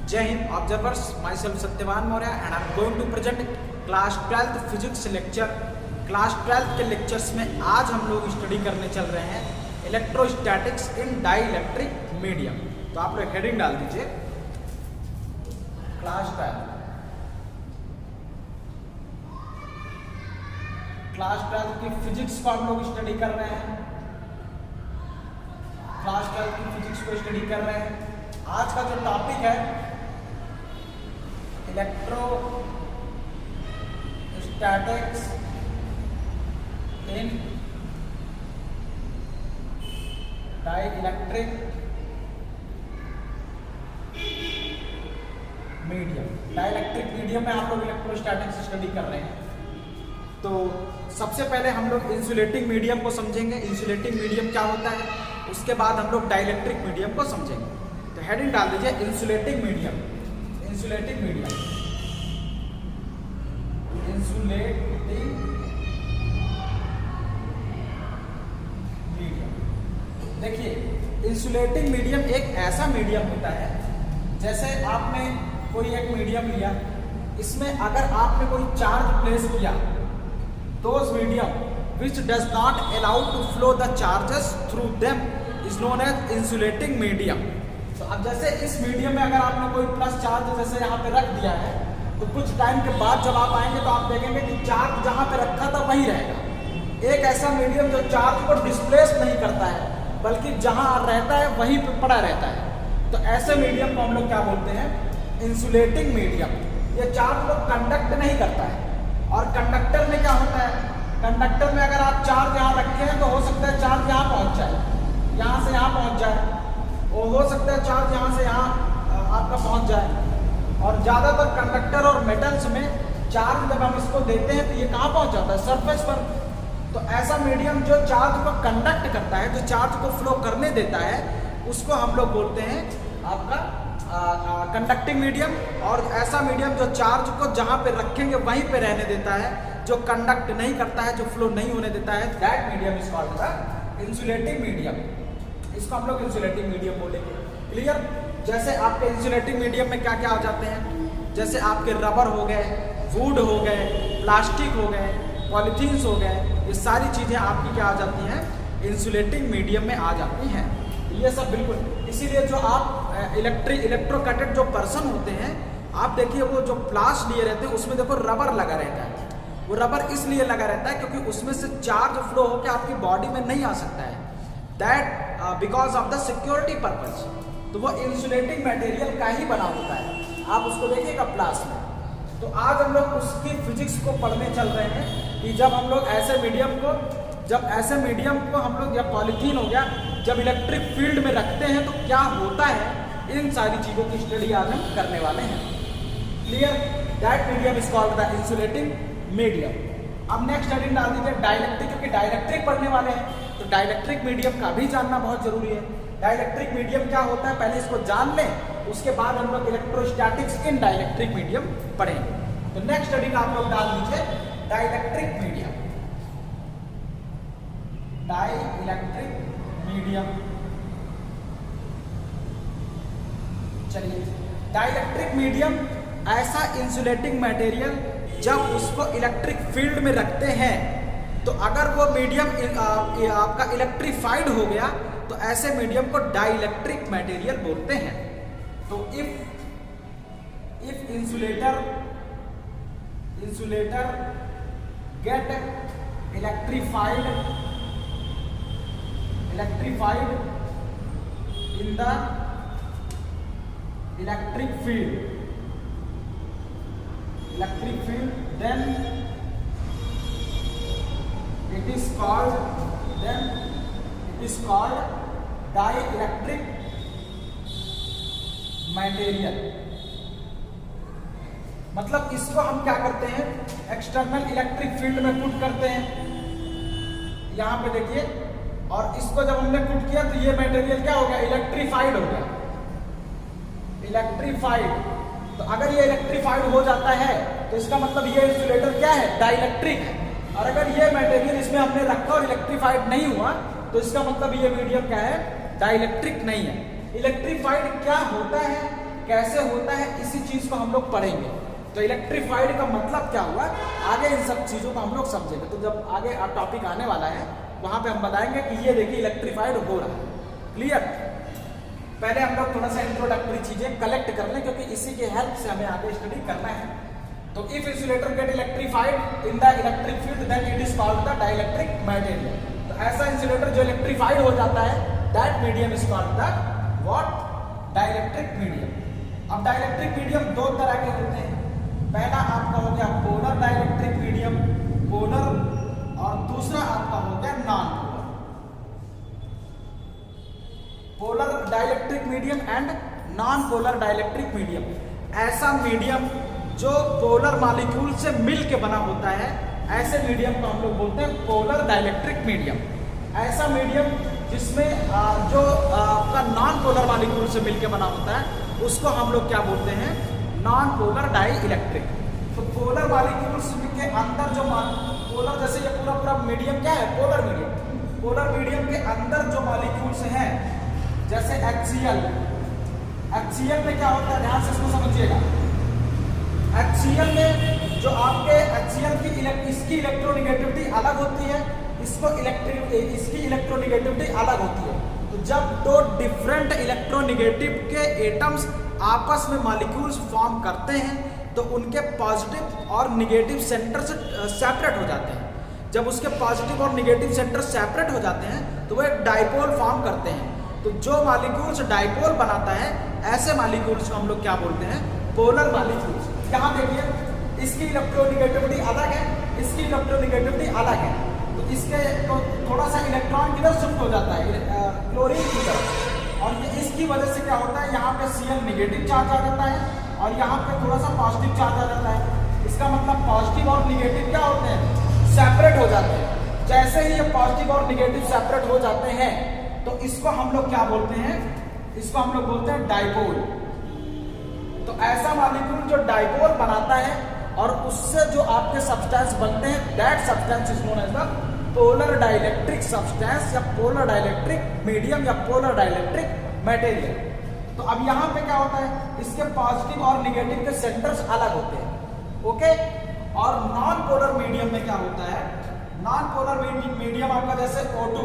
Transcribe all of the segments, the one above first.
जय Hind observers, myself Satyavan Maurya and I am going to present class 12th physics lecture. Class 12th के lectures में आज हम लोग स्टडी करने चल रहे हैं इलेक्ट्रोस्टैटिक्स इन डाइइलेक्ट्रिक मीडियम। तो आप लोग हेडिंग डाल दीजिए क्लास 12। क्लास 12th की फिजिक्स को हम लोग स्टडी कर रहे हैं। क्लास 12th की फिजिक्स को स्टडी कर रहे हैं। आज का जो टॉपिक है इलेक्ट्रोस्टैटिक्स इन डाइइलेक्ट्रिक मीडियम। डाइइलेक्ट्रिक मीडियम में आप लोग इलेक्ट्रोस्टैटिक्स स्टडी कर रहे हैं। तो सबसे पहले हम लोग इंसुलेटिंग मीडियम को समझेंगे, इंसुलेटिंग मीडियम क्या होता है। उसके बाद हम लोग डाइइलेक्ट्रिक मीडियम को समझेंगे। तो हेडिंग डाल दीजिए insulating medium. Insulating medium, insulating medium. देखिए, इंसुलेटिंग मीडियम एक ऐसा मीडियम होता है, जैसे आपने कोई एक मीडियम लिया, इसमें अगर आपने कोई चार्ज प्लेस किया, those medium which does not allow to flow the charges through them is known as insulating medium। तो अब जैसे इस मीडियम में अगर आपने कोई प्लस चार्ज जैसे यहाँ पे रख दिया है, तो कुछ टाइम के बाद जब आप आएंगे तो आप देखेंगे कि चार्ज जहाँ पे रखा था वही रहेगा। एक ऐसा मीडियम जो चार्ज को डिस्प्लेस नहीं करता है, बल्कि जहाँ रहता है वहीं पे पड़ा रहता है, तो ऐसे मीडियम को हम लोग क्या बोलते हैं? Insulating medium. ये चार्ज को कंडक्ट नहीं करता है। और कंडक्टर में क्या होता है? कंडक्टर में अगर आप चार्ज यहाँ रखे हैं तो हो सकता है चार्ज यहाँ पहुँच जाए, यहाँ से यहाँ पहुँच जाए, और हो सकता है चार्ज यहाँ से यहाँ आपका पहुँच जाए। और ज़्यादातर कंडक्टर और मेटल्स में चार्ज जब हम इसको देते हैं तो ये कहाँ पहुँच जाता है? सरफेस पर। तो ऐसा मीडियम जो चार्ज को कंडक्ट करता है, जो चार्ज को फ्लो करने देता है, उसको हम लोग बोलते हैं आपका कंडक्टिंग मीडियम। और ऐसा मीडियम जो चार्ज को जहाँ पे रखेंगे वहीं पे रहने देता है, जो कंडक्ट नहीं करता है, जो फ्लो नहीं होने देता है, that medium is called the insulating medium. इसको हम लोग इंसुलेटिंग मीडियम बोलेंगे। क्लियर? जैसे आपके इंसुलेटिंग मीडियम में क्या क्या आ जाते हैं? जैसे आपके रबर हो गए, वुड हो गए, प्लास्टिक हो गए, पॉलीथीन्स हो गए, ये सारी चीज़ें आपकी क्या आ जाती हैं? इंसुलेटिंग मीडियम में आ जाती हैं। ये सब बिल्कुल, इसीलिए जो आप इलेक्ट्रोकटेड जो पर्सन होते हैं, आप देखिए वो जो फ्लास्क लिए रहते हैं उसमें देखो रबर लगा रहता है। वो रबर इसलिए लगा रहता है क्योंकि उसमें से चार्ज फ्लो होकर आपकी बॉडी में नहीं आ सकता है, that because of the security purpose. तो वो इंसुलेटिंग मटेरियल का ही बना होता है। आप उसको देखिएगा फ्लास्क में। तो आज हम लोग उसकी फिजिक्स को पढ़ने चल रहे हैं कि जब हम लोग ऐसे मीडियम को हम लोग, या पॉलीथीन हो गया, जब इलेक्ट्रिक फील्ड में रखते हैं तो क्या होता है, इन सारी चीज़ों की स्टडी आज हम करने वाले हैं। Clear? That medium is called the insulating medium. अब नेक्स्ट हेडिंग डाल दीजिए डाइइलेक्ट्रिक, क्योंकि डाइइलेक्ट्रिक पढ़ने वाले हैं तो डाइइलेक्ट्रिक मीडियम का भी जानना बहुत जरूरी है। डाइइलेक्ट्रिक मीडियम क्या होता है पहले इसको जान लें, उसके बाद हम लोग इलेक्ट्रोस्टैटिक्स इन डाइइलेक्ट्रिक मीडियम पढ़ेंगे। तो नेक्स्ट हेडिंग आप लोग डाल दीजिए डाइइलेक्ट्रिक मीडियम। Dielectric medium. चलिए, डाइइलेक्ट्रिक मीडियम ऐसा इंसुलेटिंग मटेरियल जब उसको इलेक्ट्रिक फील्ड में रखते हैं, तो अगर वो मीडियम आपका इलेक्ट्रीफाइड हो गया तो ऐसे मीडियम को डाइइलेक्ट्रिक मटेरियल बोलते हैं। तो if insulator get electrified in the electric field, then it is called dielectric material। मतलब इसको हम क्या करते हैं? एक्सटर्नल इलेक्ट्रिक फील्ड में पुट करते हैं, यहां पे देखिए। और इसको जब हमने पुट किया तो ये मटेरियल क्या हो गया? इलेक्ट्रीफाइड हो गया। इलेक्ट्रीफाइड, तो अगर ये इलेक्ट्रीफाइड हो जाता है तो इसका मतलब ये इंसुलेटर क्या है? डाइइलेक्ट्रिक है। और अगर ये मटेरियल इसमें हमने रखा और इलेक्ट्रीफाइड नहीं हुआ तो इसका मतलब ये मीडियम क्या है? डाइइलेक्ट्रिक नहीं है। इलेक्ट्रीफाइड क्या होता है कैसे होता है इसी चीज को हम लोग पढ़ेंगे। तो इलेक्ट्रीफाइड का मतलब क्या हुआ, आगे इन सब चीजों को हम लोग समझेंगे। तो जब आगे टॉपिक आने वाला है वहां पे हम बताएंगे कि ये देखिए इलेक्ट्रीफाइड हो रहा है। क्लियर? पहले हम लोग थोड़ा सा इंट्रोडक्टरी चीजें कलेक्ट कर लें, क्योंकि इसी के हेल्प से हमें आगे स्टडी करना है। तो if insulator get electrified in the electric field then it is called the dielectric material. तो ऐसा इंसुलेटर जो इलेक्ट्रीफाइड हो जाता है, that medium is called the what? Dielectric medium. अब डाइलेक्ट्रिक मीडियम दो तरह के होते हैं। पहला आपका हो गया पोलर डाइलेक्ट्रिक मीडियम, पोलर, और दूसरा आपका हो गया non polar. Polar dielectric medium and non polar dielectric medium. ऐसा मीडियम जो पोलर मॉलिक्यूल से मिल के बना होता है, ऐसे मीडियम को हम लोग बोलते हैं पोलर डाइलेक्ट्रिक मीडियम। ऐसा मीडियम जिसमें जो आपका नॉन पोलर मॉलिक्यूल से मिल के बना होता है, उसको हम लोग क्या बोलते हैं? Non polar dielectric. तो पोलर मॉलिक्यूल्स के अंदर जो पोलर, जैसे ये पूरा पूरा मीडियम क्या है? Polar medium. पोलर मीडियम के अंदर जो मॉलिक्यूल्स हैं, जैसे HCl, HCl में क्या होता है, ध्यान से इसको समझिएगा। HCl में जो आपके HCl की इसकी इलेक्ट्रोनिगेटिविटी अलग होती है, इसकी इलेक्ट्रोनिगेटिविटी अलग होती है। तो जब दो डिफरेंट इलेक्ट्रोनिगेटिव के एटम्स आपस में मॉलिक्यूल्स फॉर्म करते हैं, तो उनके पॉजिटिव और निगेटिव सेंटर से सेपरेट हो जाते हैं। जब उसके पॉजिटिव और निगेटिव सेंटर सेपरेट हो जाते हैं, तो वो एक डाइपोल फॉर्म करते हैं। तो जो मॉलिक्यूल्स डाइपोल बनाता है, ऐसे मॉलिक्यूल्स को हम लोग क्या बोलते हैं? Polar molecules. यहाँ देखिए, इसकी इलेक्ट्रोनिगेटिविटी अलग है, इसकी इलेक्ट्रोनिगेटिविटी अलग है। तो इसके तो थोड़ा सा इलेक्ट्रॉन किधर शिफ्ट हो जाता है? क्लोरीन की तरफ। और ये इसकी वजह से क्या होता है, यहाँ पे Cl निगेटिव चार्ज आ जाता है और यहाँ पे थोड़ा सा पॉजिटिव चार्ज आ जाता है। इसका मतलब पॉजिटिव और निगेटिव क्या होते हैं? सेपरेट हो जाते हैं। जैसे ही ये पॉजिटिव और निगेटिव सेपरेट हो जाते हैं, तो इसको हम लोग क्या बोलते हैं? इसको हम लोग बोलते हैं डाइपोल। तो ऐसा मॉलिक्यूल जो डाइपोल बनाता है और उससे जो आपके सब्सटेंस बनते हैं, that substance is known as the polar dielectric substance, या पोलर डाइलेक्ट्रिक मीडियम, या पोलर डाइलेक्ट्रिक मटेरियल। तो अब यहाँ पे क्या होता है? इसके पॉजिटिव और निगेटिव के सेंटर्स अलग होते हैं। ओके? और नॉन पोलर मीडियम में क्या होता है? नॉन पोलर मीडियम आपका जैसे O2,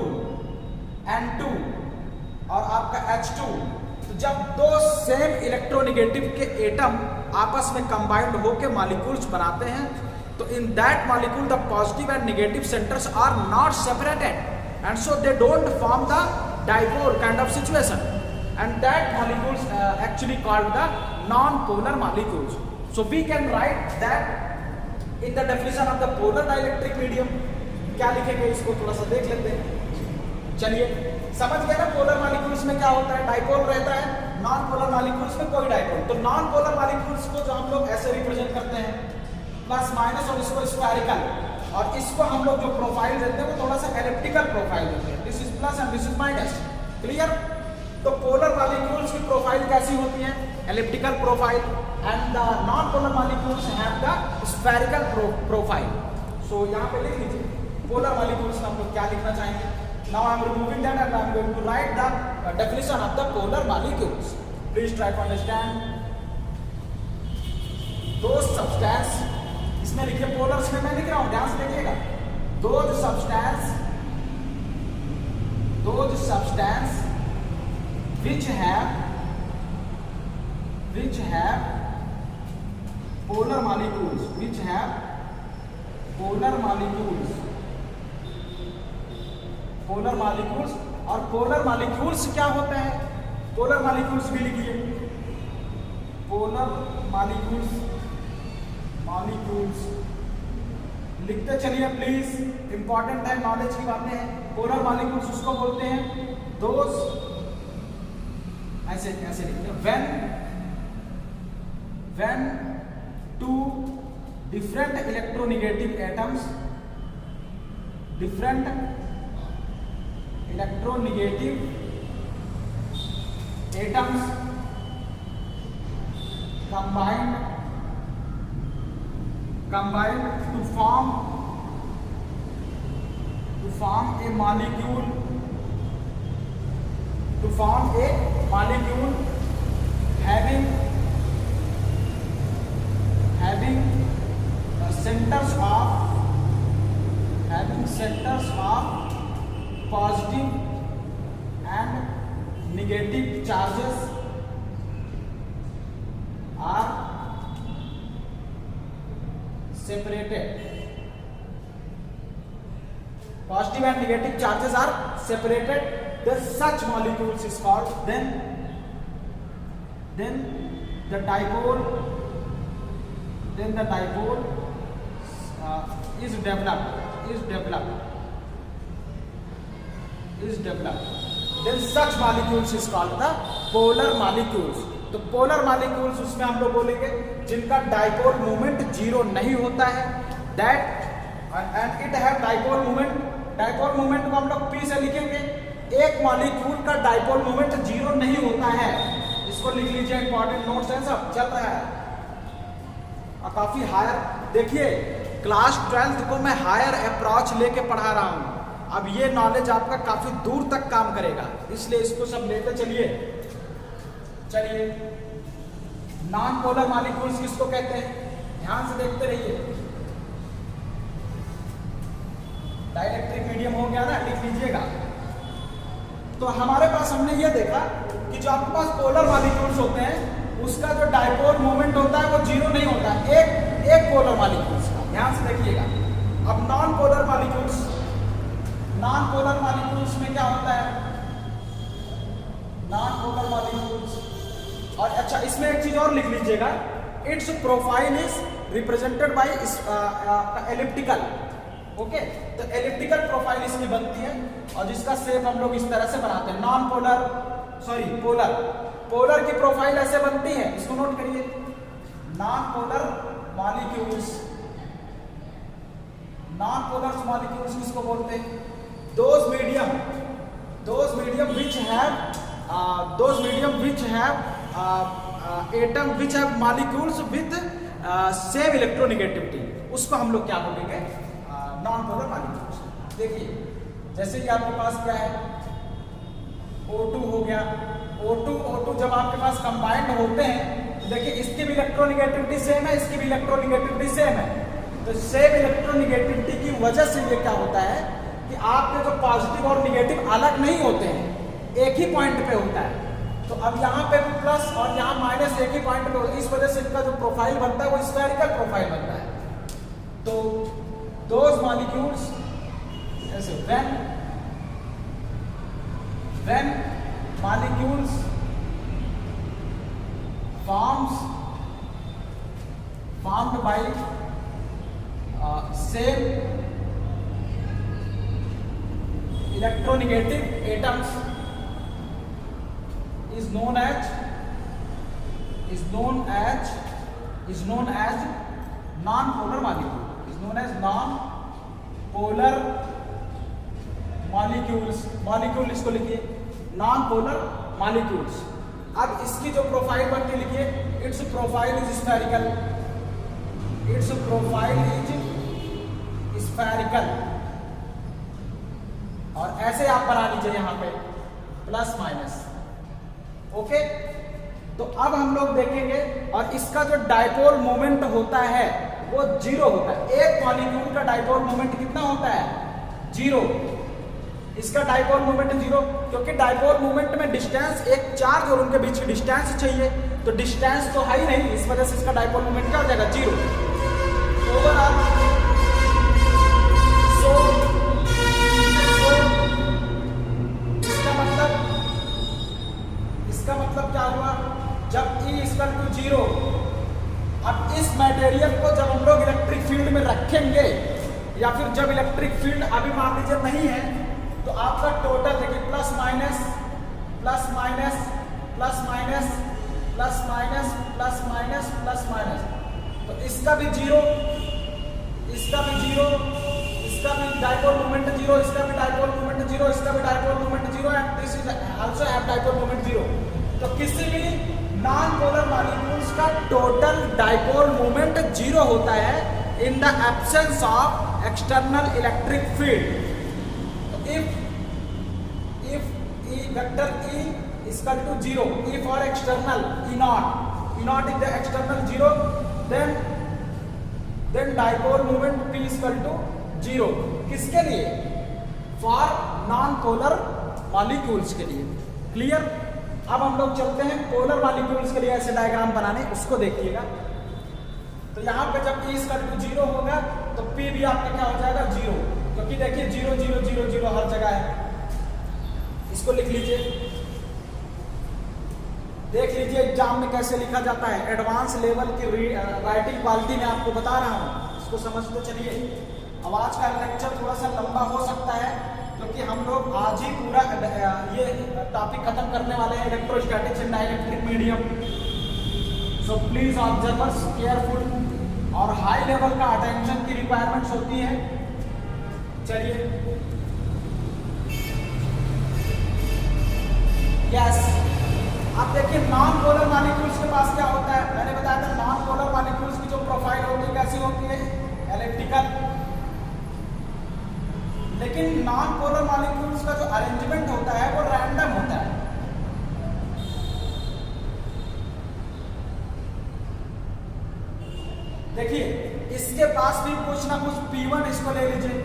N2 और आपका H2, तो जब दो सेम इलेक्ट्रोनिगेटिव के एटम आपस में कंबाइंड होकर मॉलिक्यूल्स बनाते हैं, तो in that molecule the positive and negative centres are not separated and so they don't form the dipole kind of situation, and that molecules actually called the non-polar molecules. So we can write that in the definition of the polar dielectric medium. क्या लिखेंगे इसको थोड़ा सा देख लेते हैं। चलिए, समझ गए ना? पोलर मॉलिक्यूल्स में क्या होता है? डाइपोल रहता है। नॉन पोलर मॉलिक्यूल्स में कोई डाइपोल। तो नॉन पोलर मॉलिक्यूल्स को जो हम लोग ऐसे रिप्रेजेंट करते हैं, प्लस माइनस, और इसको स्फेरिकल, और इसको हम लोग जो प्रोफाइल देते हैं वो थोड़ा सा एलिप्टिकल प्रोफाइल देते हैं। This is plus and this is minus. Clear? तो पोलर मॉलिक्यूल्स की प्रोफाइल कैसी होती है? Elliptical profile, and the non polar molecules have the spherical profile. So यहाँ पे लिख लीजिए पोलर मॉलिक्यूल्स में हम लोग क्या लिखना चाहेंगे। Now I am removing that and I am going to write the definition of the polar molecules. Please try to understand those substance. इसमें लिखिए पोलर्स में मैं लिख रहा हूँ, ध्यान से देखिएगा। Those substance which have polar molecules, और पोलर मॉलिक्यूल्स क्या होते हैं? पोलर मॉलिक्यूल्स भी लिखिए। पोलर मॉलिक्यूल्स लिखते चलिए प्लीज, इंपॉर्टेंट है, नॉलेज की बातें हैं। पोलर मॉलिक्यूल्स उसको बोलते हैं दोज, ऐसे लिखते हैं, when two different electronegative atoms combined to form a molecule having having centers of positive and negative charges are separated. Positive and negative charges are separated. Then such molecules is called. Then the dipole is developed. Then such molecules is called the polar molecules. तो polar molecules उसमें हम लोग बोलेंगे जिनका dipole moment zero नहीं होता है, that and it have dipole moment. Dipole moment को हम लोग पी से लिखेंगे. एक मॉलिक्यूल का डाइपोल मोमेंट जीरो नहीं होता है. इसको लिख लीजिए, इंपॉर्टेंट नोट्स हैं सब चल रहा है. और काफी हायर, देखिए क्लास 12th को मैं हायर अप्रोच लेके पढ़ा रहा हूं. अब ये नॉलेज आपका काफी दूर तक काम करेगा, इसलिए इसको सब लेते चलिए. नॉन पोलर मॉलिक्यूल्स किसको कहते हैं, ध्यान से देखते रहिए. डाइलेक्ट्रिक मीडियम हो गया ना, लिख लीजिएगा. तो हमारे पास हमने ये देखा कि जो आपके पास पोलर मॉलिक्यूल्स होते हैं उसका जो डाइपोल मोमेंट होता है वो जीरो नहीं होता है, एक पोलर मॉलिक्यूल्स का. ध्यान से देखिएगा. अब नॉन पोलर मॉलिक्यूल्स में क्या होता है, नॉन पोलर मॉलिक्यूल्स. और अच्छा, इसमें एक चीज और लिख लीजिएगा, it's profile is represented by elliptical. Okay, तो एलिप्टिकल प्रोफाइल इसकी बनती है और जिसका शेप हम लोग इस तरह से बनाते हैं. पोलर की प्रोफाइल ऐसे बनती है, इसको नोट करिए. नॉन पोलर मॉलिक्यूल्स किसको बोलते हैं, those medium which have atom which have molecules with same electronegativity, उसको हम लोग क्या बोलेंगे, नॉन पोलर मॉलिक्यूल्स. देखिए जैसे कि आपके पास क्या है, O2 हो गया. O2 जब आपके पास कंबाइंड होते हैं तो देखिए इसकी भी इलेक्ट्रोनेगेटिविटी सेम है, इसकी भी इलेक्ट्रोनेगेटिविटी सेम है. तो सेम इलेक्ट्रोनेगेटिविटी की वजह से ये क्या होता है कि आपके जो पॉजिटिव और निगेटिव अलग नहीं होते हैं, एक ही पॉइंट पे होता है. तो अब यहाँ पे भी प्लस और यहाँ माइनस एक ही पॉइंट पे होता है. इस वजह से इनका जो प्रोफाइल बनता है वो स्फेरिकल प्रोफाइल बनता है. तो दोज मॉलिक्यूल्स ऐसे when molecules formed by same electronegative atoms is known as non-polar molecule. Non-polar molecule इसको लिखिए, non-polar molecules. अब इसकी जो प्रोफाइल बनती लिखिए, its profile is spherical. और ऐसे आप बना लीजिए यहाँ पे प्लस माइनस. ओके, तो अब हम लोग देखेंगे और इसका जो डाइपोल मोमेंट होता है वो जीरो होता है. एक मॉलिक्यूल का डाइपोल मोमेंट कितना होता है, जीरो. इसका डाइपोल मोमेंट जीरो, क्योंकि डाइपोल मोमेंट में डिस्टेंस, एक चार्ज और उनके बीच की डिस्टेंस चाहिए. तो डिस्टेंस तो है ही नहीं, इस वजह से इसका डाइपोल मोमेंट क्या हो जाएगा, जीरो. ओवरऑल इसका मतलब क्या हुआ, जब E इक्वल टू जीरो, अब इस मटेरियल को जब हम लोग इलेक्ट्रिक फील्ड में रखेंगे या फिर जब इलेक्ट्रिक फील्ड अभी मान लीजिए नहीं है, तो आपका टोटल देखिए plus minus plus minus plus minus plus minus plus minus plus minus. तो इसका भी जीरो, इसका भी जीरो, इसका भी डाइपोल मोमेंट जीरो, इसका भी डाइपोल मोमेंट जीरो, इसका भी dipole moment zero, and this is also have dipole moment zero. तो किसी भी नॉन पोलर मॉलिक्यूल्स का टोटल डाइपोल मोमेंट जीरो होता है in the absence of external electric field. if E vector E is equal to 0, E for external, E naught is the external 0, then then dipole moment P equal to 0। किसके लिए? For non polar molecules के लिए। Clear? अब हम लोग चलते हैं polar molecules के लिए ऐसे डायग्राम बनाने, उसको देखिएगा। तो यहाँ पे जब P इक्वल टू 0 होगा तो P भी आपका क्या हो जाएगा? 0, क्योंकि देखिए 0 0 0 0 हर जगह है। इसको लिख लीजिए, देख लीजिए एग्जाम में कैसे लिखा जाता है। एडवांस लेवल की राइटिंग क्वालिटी में आपको बता रहा हूँ, इसको समझते चलिए। अब आज का लेक्चर थोड़ा सा लंबा हो सकता है, क्योंकि हम लोग आज ही पूरा ये टॉपिक खत्म करने वाले हैं, electrostatics and dielectric medium. So please observers careful, और हाई लेवल का अटेंशन की रिक्वायरमेंट्स होती है। चलिए, यस, अब देखिए नॉन पोलर मॉलिक्यूल्स के पास क्या होता है। मैंने बताया था नॉन पोलर मॉलिक्यूल्स की जो प्रोफाइल होती है कैसी होती है? एलिप्टिकल। लेकिन नॉन पोलर मॉलिक्यूल्स का जो अरेंजमेंट होता है वो रैंडम होता है। देखिए इसके पास भी कुछ ना कुछ P1 इसको ले लीजिए,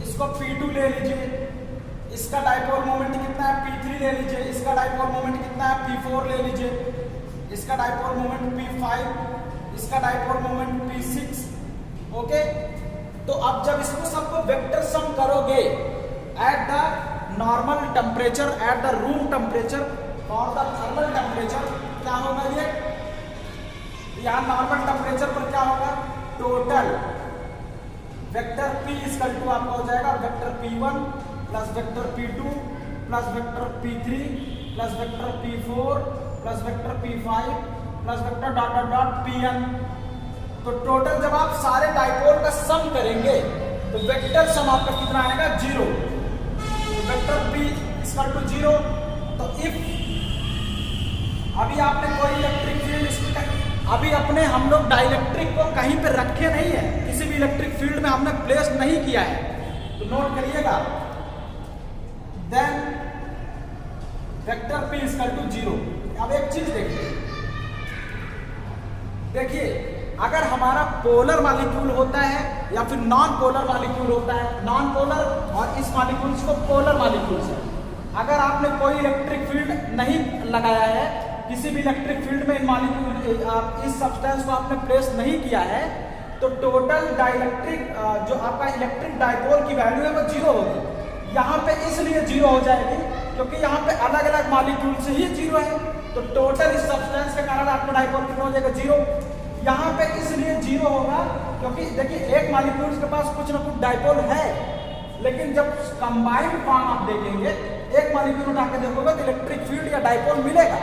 इसको P2 ले लीजिए, इसका डाइपोल मोमेंट कितना है? P3 ले लीजिए, इसका डाइपोल मोमेंट कितना है? P4 ले लीजिए, इसका डाइपोल मोमेंट P5, इसका डाइपोल मोमेंट P6। ओके, तो अब जब इसको सबको वेक्टर सम करोगे at the normal temperature, at the room temperature और द थर्मल टेम्परेचर, क्या होगा? ये यहाँ नॉर्मल टेम्परेचर पर क्या होगा? Total vector P equal to आपका हो जाएगा vector P1 plus vector P2 plus vector P3 plus vector P4 plus vector P5 plus vector dot dot dot Pn। तो टोटल जब आप सारे डाइपोल का सम करेंगे तो वेक्टर सम आपका कितना आएगा? 0। तो वेक्टर P इक्वल टू 0। तो इफ अभी आपने कोई इलेक्ट्रिक फील्ड, अभी अपने हम लोग डाइलेक्ट्रिक को कहीं पे रखे नहीं है, किसी भी इलेक्ट्रिक फील्ड में हमने प्लेस नहीं किया है, तो नोट करिएगा। Then vector P equal to 0। अब एक चीज देखिए, अगर हमारा पोलर मॉलिक्यूल होता है या फिर नॉन पोलर मॉलिक्यूल होता है, नॉन पोलर और इस मॉलिक्यूल्स को पोलर मॉलिक्यूल्स है। अगर आपने कोई इलेक्ट्रिक फील्ड नहीं लगाया है, किसी भी इलेक्ट्रिक फील्ड में इन मॉलिक्यूल इस सब्सटेंस को आपने प्लेस नहीं किया है, तो टोटल डाइलेक्ट्रिक जो आपका इलेक्ट्रिक डाइपोल की वैल्यू है वो 0 होगी। यहाँ पे इसलिए 0 हो जाएगी क्योंकि यहाँ पे अलग अलग मॉलिक्यूल से ही 0 है, तो टोटल इस सब्सटेंस के कारण आपका डाइपोल कितना हो जाएगा? 0। यहाँ पे इसलिए 0 होगा क्योंकि देखिए एक मॉलिक्यूल के पास कुछ ना कुछ डाइपोल है, लेकिन जब कंबाइंड फॉर्म आप देखेंगे, एक मॉलिक्यूल उठा के देखोगे तो इलेक्ट्रिक फील्ड या डाइपोल मिलेगा,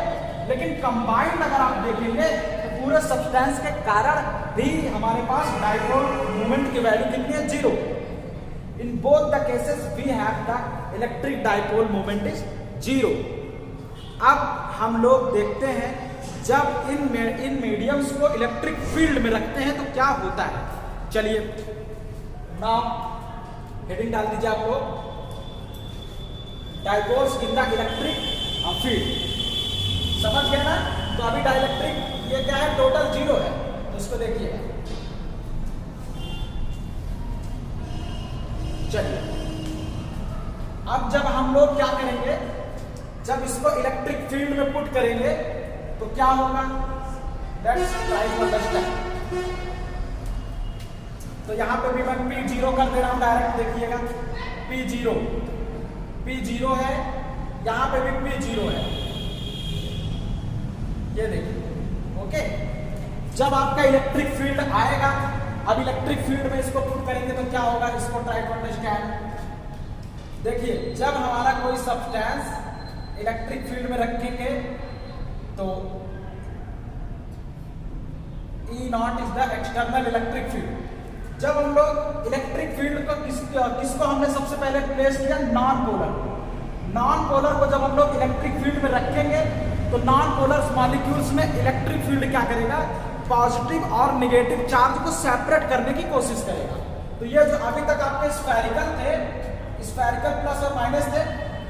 लेकिन कंबाइंड अगर आप देखेंगे तो पूरे सब्सटेंस के कारण भी हमारे पास डाइपोल मोमेंट की वैल्यू कितनी है? 0। In both the cases we have the electric dipole moment is 0। अब हम लोग देखते हैं जब इन मीडियम्स को इलेक्ट्रिक फील्ड में रखते हैं तो क्या होता है। चलिए नाउ हेडिंग डाल दीजिए आप लोग, dipoles in the electric field. समझ गया ना? तो अभी डाइलेक्ट्रिक ये क्या है? टोटल 0 है, तो इसको देखिए। चलिए अब जब हम लोग क्या करेंगे, जब इसको इलेक्ट्रिक फील्ड में पुट करेंगे तो क्या होगा? Let's try to understand. तो यहां पे भी मैं P0 कर दे रहा हूं, डायरेक्ट देखिएगा। P0 है, यहां पे भी P0 है, ये देखिए। ओके, जब आपका इलेक्ट्रिक फील्ड आएगा, अब इलेक्ट्रिक फील्ड में इसको पुट करेंगे तो क्या होगा? इसको ट्राई टू अंडरस्टैंड। देखिए जब हमारा कोई सब्सटेंस इलेक्ट्रिक फील्ड में रखेंगे तो E0 is the external electric field. जब हम लोग इलेक्ट्रिक फील्ड को किसको हमने सबसे पहले प्लेस किया? Non polar. नॉन पोलर को जब हम लोग इलेक्ट्रिक फील्ड में रखेंगे तो नॉन पोलर मॉलिक्यूल्स में इलेक्ट्रिक फील्ड क्या करेगा? पॉजिटिव और नेगेटिव चार्ज को सेपरेट करने की कोशिश करेगा। तो ये जो अभी तक आपके स्फेरिकल थे, स्फेरिकल प्लस और माइनस थे,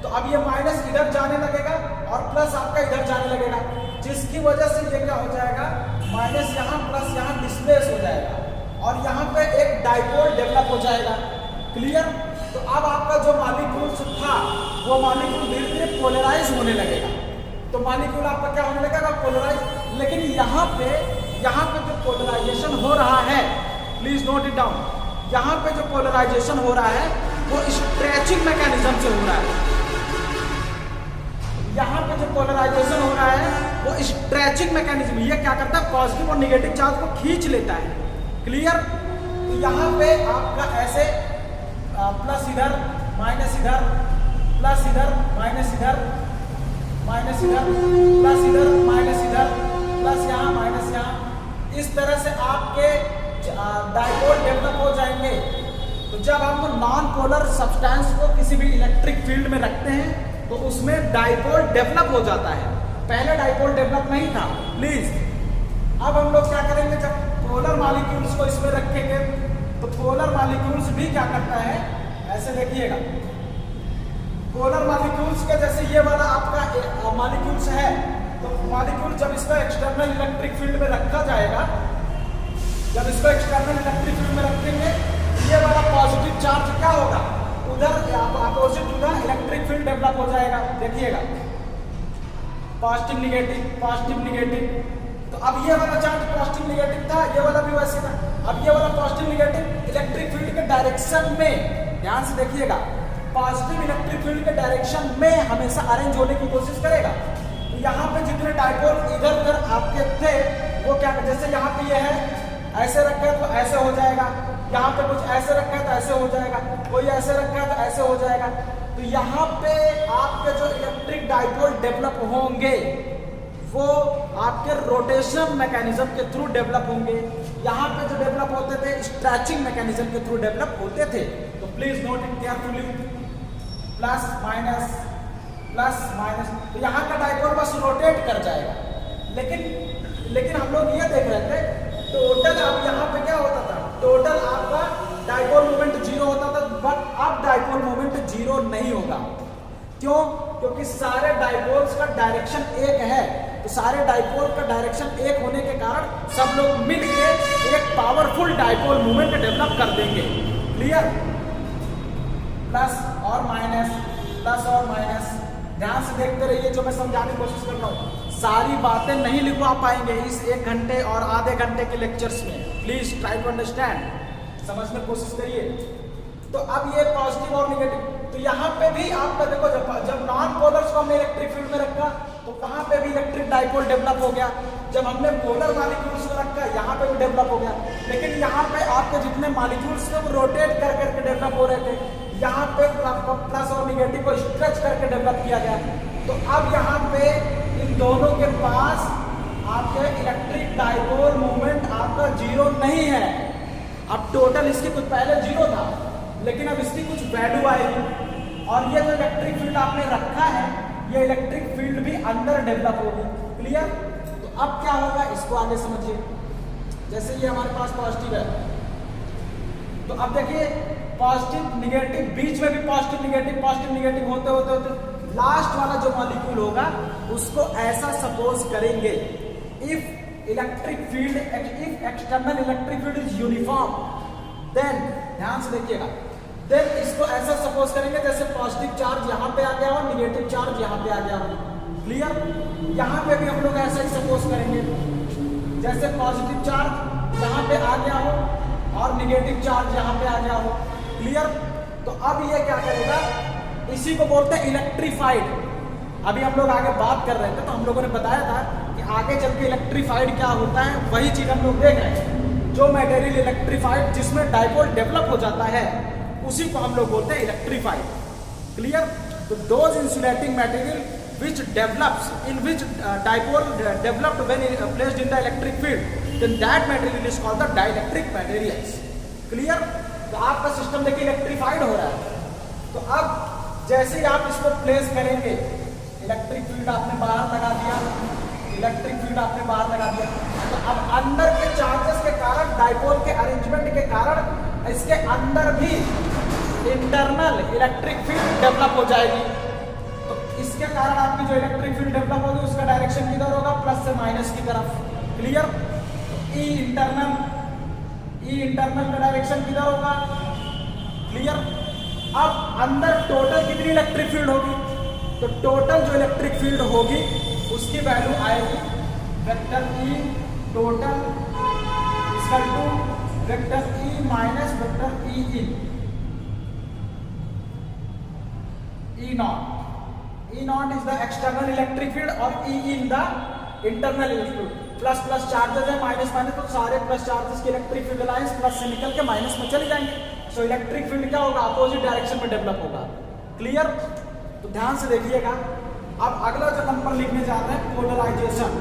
तो अब ये माइनस इधर जाने लगेगा और प्लस आपका इधर जाने लगेगा, जिसकी वजह से ये क्या हो जाएगा? माइनस यहाँ प्लस यहाँ डिस्प्लेस हो जाएगा। और यहाँ पे एक डाइपोल डेवलप हो जाएगा। क्लियर? तो अब आपका जो मॉलिक्यूल्स था वो मॉलिक्यूल धीरे धीरे पोलराइज होने लगेगा। तो मॉलिक्यूल आपका क्या होने लगेगा? पोलराइज। लेकिन यहाँ पे जो पोलराइजेशन हो रहा है, प्लीज नोट इट डाउन, यहाँ पे जो पोलराइजेशन हो रहा है वो स्ट्रेचिंग मैकेनिज्म से हो रहा है। यहाँ पे जो पोलराइजेशन हो रहा है वो स्ट्रेचिंग मैकेनिज्म, ये क्या करता है? पॉजिटिव और निगेटिव चार्ज को खींच लेता है। क्लियर? तो यहाँ पे आपका ऐसे प्लस इधर, माइनस इधर, प्लस इधर, माइनस इधर, माइनस इधर, प्लस इधर, माइनस इधर, प्लस यहाँ, माइनस यहाँ, इस तरह से आपके डाइपोल डेवलप हो जाएंगे। तो जब हम नॉन पोलर सब्सटेंस को किसी भी इलेक्ट्रिक फील्ड में रखते हैं तो उसमें डाइपोल डेवलप हो जाता है। पहले डाइपोल डेवलप नहीं था। प्लीज अब हम लोग क्या करेंगे, जब पोलर मॉलिक्यूल्स को इसमें रखेंगे तो पोलर मॉलिक्यूल्स भी क्या करता है, ऐसे देखिएगा, पोलर मॉलिक्यूल्स के जैसे ये वाला आपका मॉलिक्यूल्स है, तो मॉलिक्यूल जब इसका एक्सटर्नल इलेक्ट्रिक फील्ड में रखा जाएगा, जब इसको एक्सटर्नल इलेक्ट्रिक फील्ड में रखेंगे, ये वाला पॉजिटिव चार्ज क्या होगा, उधर अपोजिट उधर इलेक्ट्रिक फील्ड डेवलप हो जाएगा। देखिएगा, पॉजिटिव निगेटिव, पॉजिटिव निगेटिव। तो अब ये वाला चार्ज पॉजिटिव निगेटिव था, ये वाला भी वैसे था। अब ये वाला पॉजिटिव निगेटिव इलेक्ट्रिक फील्ड के डायरेक्शन में, ध्यान से देखिएगा, पॉजिटिव इलेक्ट्रिक फील्ड के डायरेक्शन में हमेशा अरेंज होने की कोशिश करेगा। तो यहाँ पे जितने डाइपोल इधर उधर आपके थे वो क्या, जैसे यहाँ पे ये है, ऐसे रखा है तो ऐसे हो जाएगा, यहाँ पे कुछ ऐसे रखा है तो ऐसे हो जाएगा, कोई ऐसे रखा है तो ऐसे हो जाएगा। तो यहाँ पे आपके जो इलेक्ट्रिक डाइपोल डेवलप होंगे वो आपके रोटेशन मैकेनिज्म के थ्रू डेवलप होंगे। यहाँ पे जो डेवलप होते थे स्ट्रेचिंग मैकेनिज्म के थ्रू डेवलप होते थे। तो please note it carefully, plus minus, plus minus. तो यहाँ का डाइपोल बस रोटेट कर जाएगा। लेकिन हम लोग ये देख रहे थे टोटल, अब यहाँ पे क्या होता था, टोटल आपका डाइपोल मोमेंट जीरो होता था, बट अब डाइपोल मोमेंट जीरो नहीं होगा। क्यों? क्योंकि सारे डाइपोल्स का डायरेक्शन एक है। तो सारे डाइपोल का डायरेक्शन एक होने के कारण सब लोग मिलके एक पावरफुल डाइपोल मूवमेंट डेवलप कर देंगे। क्लियर? प्लस और माइनस, प्लस और माइनस, ध्यान से देखते रहिए जो मैं समझाने की कोशिश कर रहा हूँ। सारी बातें नहीं लिखवा पाएंगे इस 1 घंटे और आधे घंटे के लेक्चर्स में। प्लीज ट्राई टू अंडरस्टैंड, समझने की कोशिश करिए। तो अब ये पॉजिटिव और निगेटिव, तो यहाँ पे भी आपका देखो, जब नॉन पोलर्स को हमने इलेक्ट्रिक फील्ड में रखा तो कहाँ पे भी इलेक्ट्रिक डाइपोल डेवलप हो गया। जब हमने पोलर मॉलिक्यूल्स को रखा यहाँ पे भी डेवलप हो गया। लेकिन यहाँ पे आपके जितने मॉलिक्यूल्स थे वो रोटेट कर करके डेवलप हो रहे थे। यहाँ पे प्लस और निगेटिव को स्ट्रेच करके डेवलप किया गया। तो अब यहाँ पे इन दोनों के पास आपके इलेक्ट्रिक डाइपोल मूवमेंट आपका जीरो नहीं है। अब टोटल इसकी कुछ पहले जीरो था, लेकिन अब इसकी कुछ वैल्यू आएगी। और ये जो इलेक्ट्रिक फील्ड आपने रखा है, ये इलेक्ट्रिक फील्ड भी अंदर डेवलप होगी। क्लियर? तो अब क्या होगा इसको आगे समझिए। जैसे ये हमारे पास पॉजिटिव है, तो अब देखिए पॉजिटिव निगेटिव, बीच में भी पॉजिटिव निगेटिव होते होते होते लास्ट वाला जो मॉलिक्यूल होगा उसको ऐसा सपोज करेंगे, if electric field, if external electric field is uniform, then ध्यान से देखिएगा, देन इसको ऐसा सपोज करेंगे जैसे पॉजिटिव चार्ज यहाँ पे आ गया हो, निगेटिव चार्ज यहाँ पे आ गया हो। क्लियर? यहाँ पे भी हम लोग ऐसा ही सपोज करेंगे जैसे पॉजिटिव चार्ज यहाँ पे आ गया हो और निगेटिव चार्ज यहाँ पे आ गया हो। क्लियर? तो अब ये क्या करेगा, इसी को बोलते हैं इलेक्ट्रीफाइड। अभी हम लोग आगे बात कर रहे थे तो हम लोगों ने बताया था कि आगे चल के इलेक्ट्रीफाइड क्या होता है, वही चीज हम लोग देख रहे हैं। जो मटेरियल इलेक्ट्रीफाइड, जिसमें डाइपोल डेवलप हो जाता है, उसी को हम लोग बोलते हैं इलेक्ट्रीफाइड। क्लियर? तो those insulating material which develops, in which dipole developed when placed in the electric field, then that material is called the dielectric materials. Clear? तो आपका सिस्टम देखिए इलेक्ट्रीफाइड हो रहा है। तो अब जैसे ही आप इसको प्लेस करेंगे, इलेक्ट्रिक फील्ड आपने बाहर लगा दिया, इलेक्ट्रिक फील्ड आपने बाहर लगा दिया, तो अब अंदर के चार्जेस के कारण, डाइपोल के अरेंजमेंट के कारण इसके अंदर भी इंटरनल इलेक्ट्रिक फील्ड डेवलप हो जाएगी। तो इसके कारण आपकी जो इलेक्ट्रिक फील्ड डेवलप होगी उसका डायरेक्शन किधर होगा, प्लस से माइनस की तरफ। क्लियर? ई इंटरनल ई इंटरनल का डायरेक्शन किधर होगा, क्लियर। अब अंदर टोटल कितनी इलेक्ट्रिक फील्ड होगी, तो टोटल जो इलेक्ट्रिक फील्ड होगी उसकी वैल्यू आएगी vector E total equal to vector E minus vector E in, E naught is the external electric field और E in the internal electric field. Plus plus charges है, minus minus, तो सारे plus charges की electric field lines plus से निकल के minus में चले जाएंगे। सो इलेक्ट्रिक फील्ड क्या होगा, अपोजिट डायरेक्शन में डेवलप होगा, क्लियर। तो ध्यान से देखिएगा। अब अगला जो नंबर लिखने जाते हैं पोलराइजेशन,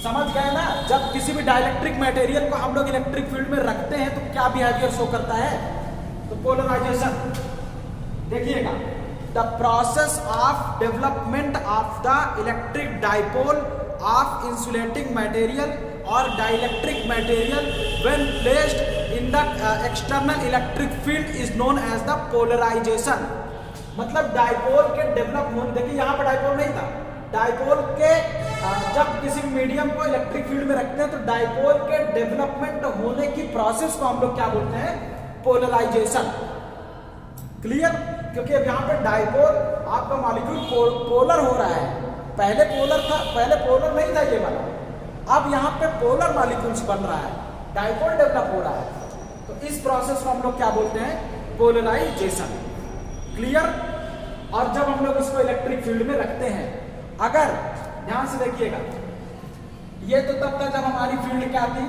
समझ गए ना। जब किसी भी डाइलेक्ट्रिक मटेरियल को हम लोग इलेक्ट्रिक फील्ड में रखते हैं तो क्या बिहेवियर शो करता है, तो पोलराइजेशन देखिएगा। The process of development of the electric dipole of insulating material और dielectric material when placed in the external electric field is known as the polarisation. मतलब डाइपोल के डेवलप होने, देखिए यहाँ पर डाइपोल नहीं था, डाइपोल के जब किसी मीडियम को इलेक्ट्रिक फील्ड में रखते हैं तो डाइपोल के डेवलपमेंट होने की प्रोसेस को हम लोग क्या बोलते हैं, पोलराइजेशन, क्लियर। क्योंकि अब यहाँ पे डाइपोल आपका मॉलिक्यूल पोलर हो रहा है, पहले पोलर था, पहले पोलर नहीं था ये वाला, अब यहाँ पे पोलर मॉलिक्यूल्स बन रहा है, डाइपोल डेवलप हो रहा है। तो इस प्रोसेस को हम लोग क्या बोलते हैं, पोलराइजेशन, क्लियर। और जब हम लोग इसको इलेक्ट्रिक फील्ड में रखते हैं, अगर ध्यान से देखिएगा, ये तो तब तक जब हमारी फील्ड क्या थी,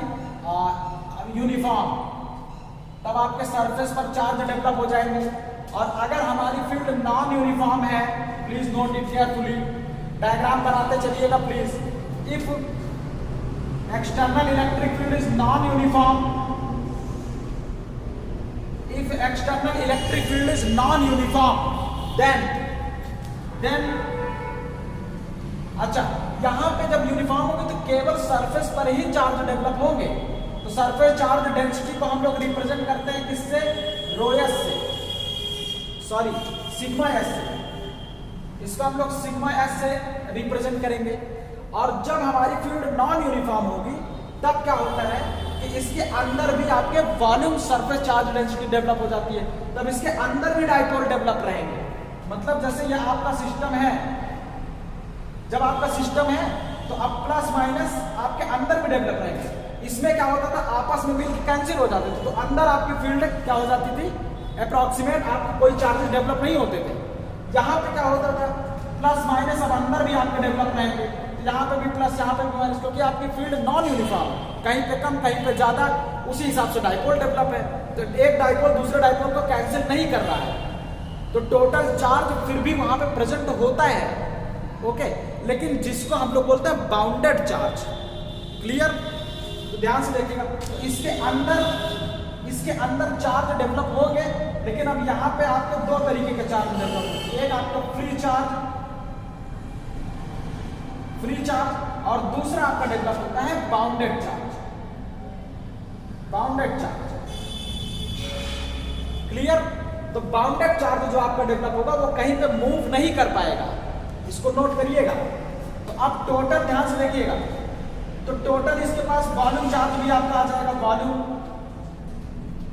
यूनिफॉर्म, तब आपके सरफेस पर चार्ज डेवलप हो जाएंगे। और अगर हमारी फील्ड नॉन यूनिफॉर्म है, please note it carefully, diagram बनाते चलिएगा please. If external electric field is non uniform, if external electric field is non uniform, then अच्छा, यहां पे जब यूनिफॉर्म होंगे तो केवल सरफेस पर ही चार्ज डेवलप होंगे। तो सरफेस चार्ज डेंसिटी को हम लोग रिप्रेजेंट करते हैं किससे, रो एस से, सॉरी सिग्मा एस से, इसको हम लोग सिग्मा एस से रिप्रेजेंट करेंगे। और जब हमारी फील्ड नॉन यूनिफॉर्म होगी तब क्या होता है कि इसके अंदर भी आपके volume surface charge density develop हो जाती है, तब इसके अंदर भी डाइपोल डेवलप रहेंगे। मतलब जैसे ये आपका सिस्टम है, जब आपका सिस्टम है तो अब प्लस माइनस आपके अंदर भी डेवलप रहेंगे। इसमें क्या होता था, आपस में मिलकर कैंसिल हो जाते थे, तो अंदर आपकी फील्ड क्या हो जाती थी, अप्रॉक्सीमेट, आपको कोई चार्जेस डेवलप नहीं होते थे। यहाँ पे क्या होता था, प्लस माइनस अब अंदर भी आपके डेवलप रहेंगे, यहाँ पे भी प्लस, यहाँ पे भी माइनस, क्योंकि आपकी फील्ड नॉन यूनिफॉर्म, कहीं पे कम कहीं पे ज्यादा, उसी हिसाब से डाइपोल डेवलप है। तो एक डाइपोल दूसरे डाइपोल को कैंसिल नहीं कर रहा है, तो टोटल चार्ज फिर भी वहां पे प्रेजेंट होता है, ओके। लेकिन जिसको हम लोग बोलते हैं बाउंडेड चार्ज, क्लियर। तो ध्यान से देखिएगा, तो इसके अंदर चार्ज डेवलप होंगे, लेकिन अब यहाँ पे आपको दो तरीके के चार्ज डेवलप होंगे, एक आपको फ्री चार्ज और दूसरा आपका डेवलप होता है बाउंडेड चार्ज, क्लियर। तो बाउंडेड चार्ज जो आपका डेवलप होगा वो कहीं पे मूव नहीं कर पाएगा, इसको नोट करिएगा। तो अब टोटल ध्यान से देखिएगा, तो टोटल इसके पास वॉल्यूम चार्ज भी आपका आ जाएगा,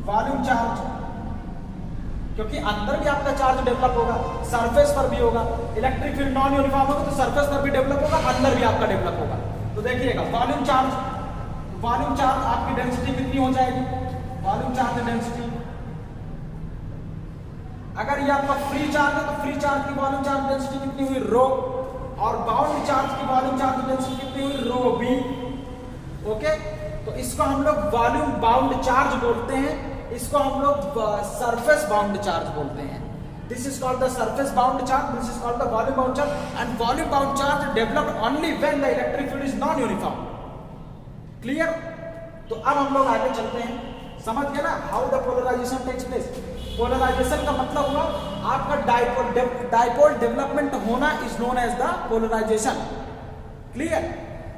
वॉल्यूम चार्ज, क्योंकि अंदर भी आपका चार्ज डेवलप होगा, सरफेस पर भी होगा। इलेक्ट्रिक फील्ड नॉन यूनिफॉर्म होगा तो सरफेस पर भी डेवलप होगा, अंदर भी आपका डेवलप होगा। तो देखिएगा वॉल्यूम चार्ज आपकी डेंसिटी कितनी हो जाएगी, वॉल्यूम चार्ज डेंसिटी, अगर ये आपका फ्री चार्ज है तो फ्री चार्ज की वॉल्यूम चार्ज डेंसिटी कितनी हुई, रो, और बाउंड चार्ज की वॉल्यूम चार्ज डेंसिटी कितनी हुई, रो बी, ओके। तो इसको हम लोग वॉल्यूम बाउंड चार्ज बोलते हैं, इसको हम लोग सरफेस बाउंड चार्ज बोलते हैं। This is called the surface bound charge, this is called the volume bound charge, and volume bound charge developed only when the electric field is non uniform, clear. तो अब हम लोग आगे चलते हैं, समझ गए ना how the polarisation takes place. Polarisation का मतलब हुआ आपका डाइपोल डेवलपमेंट होना is known as the polarisation, clear.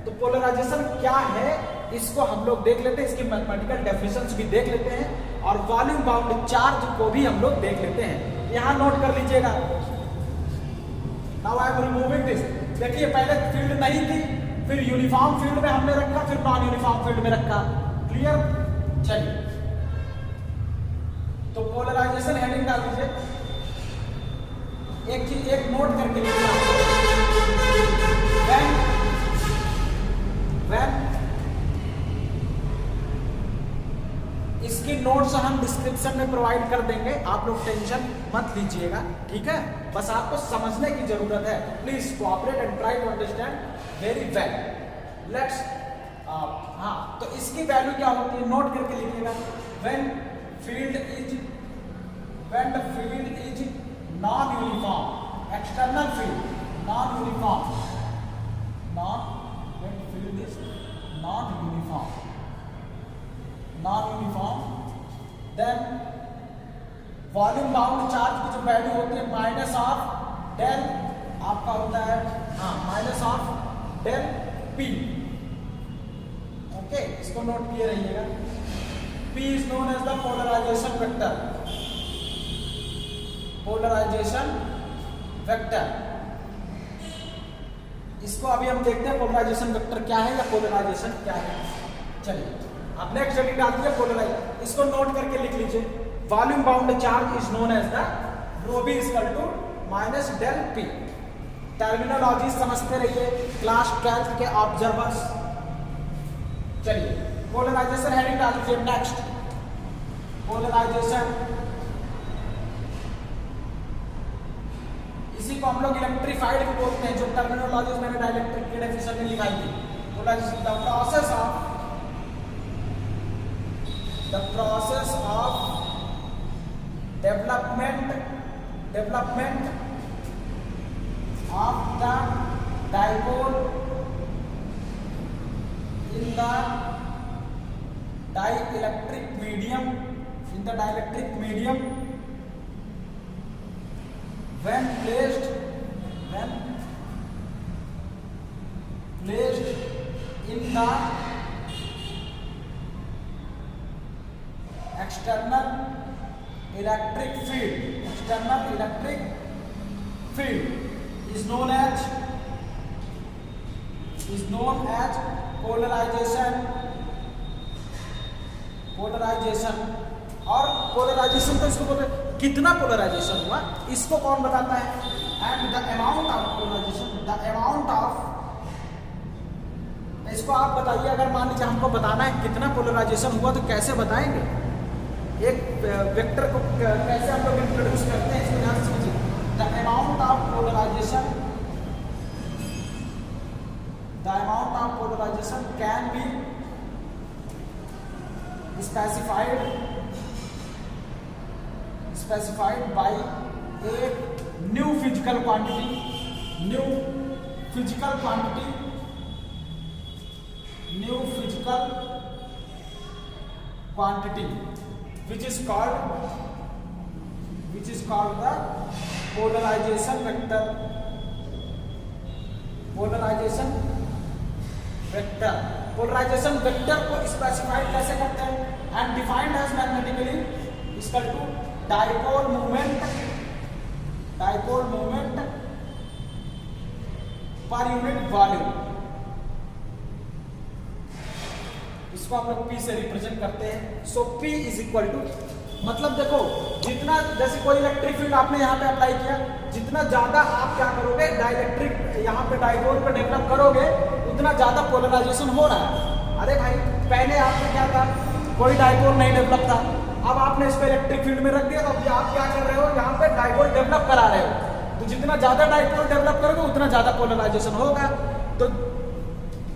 तो पोलराइजेशन क्या है इसको हम लोग देख लेते हैं, इसकी मैथमेटिकल डेफिनेशंस भी देख लेते हैं, और वॉल्यूम बाउंड चार्ज को भी हम लोग देख लेते हैं। यहां नोट कर लीजिएगा, now I am removing this. देखिए पहले फील्ड नहीं थी, फिर यूनिफॉर्म फील्ड में हमने रखा, फिर नॉन यूनिफॉर्म फील्ड में रखा। क्लियर? चलिए, तो पोलराइजेशन हेडिंग डाल दीजिए। एक चीज एक नोट करके व्हेन इसकी नोट्स हम डिस्क्रिप्शन में प्रोवाइड कर देंगे, आप लोग टेंशन मत लीजिएगा, ठीक है? बस आपको समझने की जरूरत है। Please cooperate and try to understand very well. Let's हाँ, तो इसकी वैल्यू क्या होती है नोट करके लिखिएगा। When the field is non uniform, external field non uniform, when field is not uniform, then volume bound charge की जो वैल्यू होती है माइनस ऑफ डेल आपका होता है, हाँ, minus of del P. Okay, इसको नोट किए रहिएगा। P is known as the polarization vector, polarisation vector. इसको अभी हम देखते हैं पोलराइजेशन वेक्टर क्या है या पोलराइजेशन क्या है। चलिए, अब नेक्स्ट जल्दी डाल दीजिए पोलराइज, इसको नोट करके लिख लीजिए। Volume bound charge is known as the rho b equal to minus del P. Terminology समझते रहिए, क्लास 12th के ऑब्जर्वर्स। चलिए, पोलराइजेशन हेडिंग डाल दीजिए। नेक्स्ट, पोलराइजेशन, इसी को हम लोग इलेक्ट्रीफाइड भी बोलते हैं, जो टर्मिनोलॉजीज मैंने डाइलेक्ट्रिक के डेफिनेशन में लिखाई थी। Polarization the process of development of the dipole in the dielectric medium, when placed in the external electric field is known as polarization। और पोलराइजेशन तो इसको बोलते हैं, कितना पोलराइजेशन हुआ इसको कौन बताता है? And the amount of polarization, इसको आप बताइए। अगर मान लीजिए हमको बताना है कितना पोलराइजेशन हुआ तो कैसे बताएंगे? एक वेक्टर को कैसे हम लोग इंट्रोड्यूस करते हैं, इसको ध्यान से समझिए। The amount of polarization can be specified by a new physical quantity which is called the polarization vector। Polarisation vector को स्पेसिफाइड कैसे करते हैं? And defined as magnetically equal to dipole moment per unit volume. इसको हम लोग P से represent करते हैं। So P is equal to, मतलब देखो, जितना जैसे कोई इलेक्ट्रिक फील्ड आपने यहाँ पे अप्लाई किया, जितना ज्यादा आप क्या करोगे डाइलेक्ट्रिक यहाँ पे डाइपोल पे डेवलप करोगे, उतना ज्यादा पोलराइजेशन हो रहा है। अरे भाई, पहले आपने क्या था, कोई डाइपोल नहीं डेवलप था, अब आपने इसको इलेक्ट्रिक फील्ड में रख दिया, तो अब आप क्या कर रहे हो, यहाँ पे डाइपोल डेवलप करा रहे हो। तो जितना ज्यादा डाइपोल डेवलप करोगे उतना ज्यादा पोलराइजेशन होगा। तो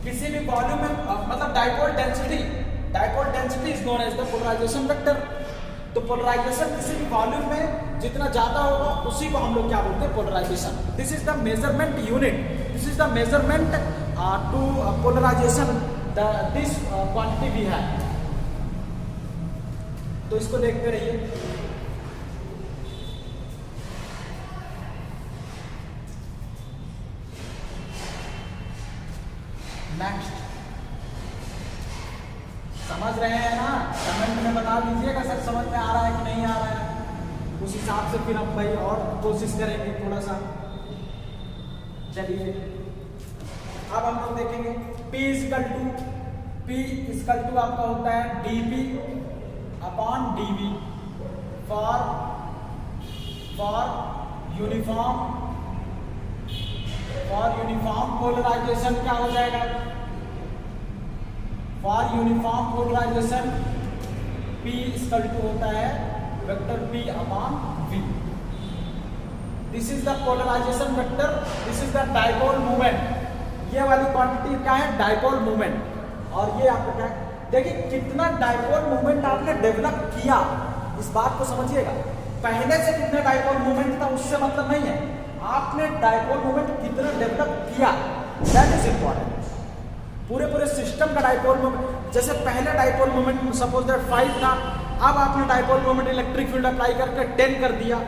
किसी भी वॉल्यूम में मतलब dipole density is known as the polarization vector. तो पोलराइजेशन किसी भी वॉल्यूम में जितना ज्यादा होगा उसी को हम लोग क्या बोलते हैं, polarization. This is the measurement unit, this is the measurement to polarization this quantity भी है। तो इसको देखते रहिए। नेक्स्ट, समझ रहे हैं ना? कमेंट में बता दीजिएगा सर समझ में आ रहा है कि नहीं आ रहा है। उस हिसाब से फिर हम भाई और कोशिश करेंगे थोड़ा सा। चलिए, अब हम लोग देखेंगे P इजकल टू आपका होता है dP upon dV for uniform polarization. क्या हो जाएगा? For uniform polarization P equal to होता है vector P upon V। This is the polarization vector, this is the dipole moment. ये वाली क्वांटिटी क्या है? Dipole moment. और ये आपका क्या है? देखिए कितना डाइपोल मोमेंट आपने डेवलप किया, इस बात को समझिएगा। पहले से कितना डाइपोल मोमेंट था उससे मतलब नहीं है, आपने डाइपोल मोमेंट कितना डेवलप किया, दैट इज इंपॉर्टेंट। पूरे सिस्टम का डाइपोल मोमेंट, जैसे पहले डाइपोल मोमेंट सपोज दैट 5 था, अब आपने dipole moment electric field apply करके 10 कर दिया,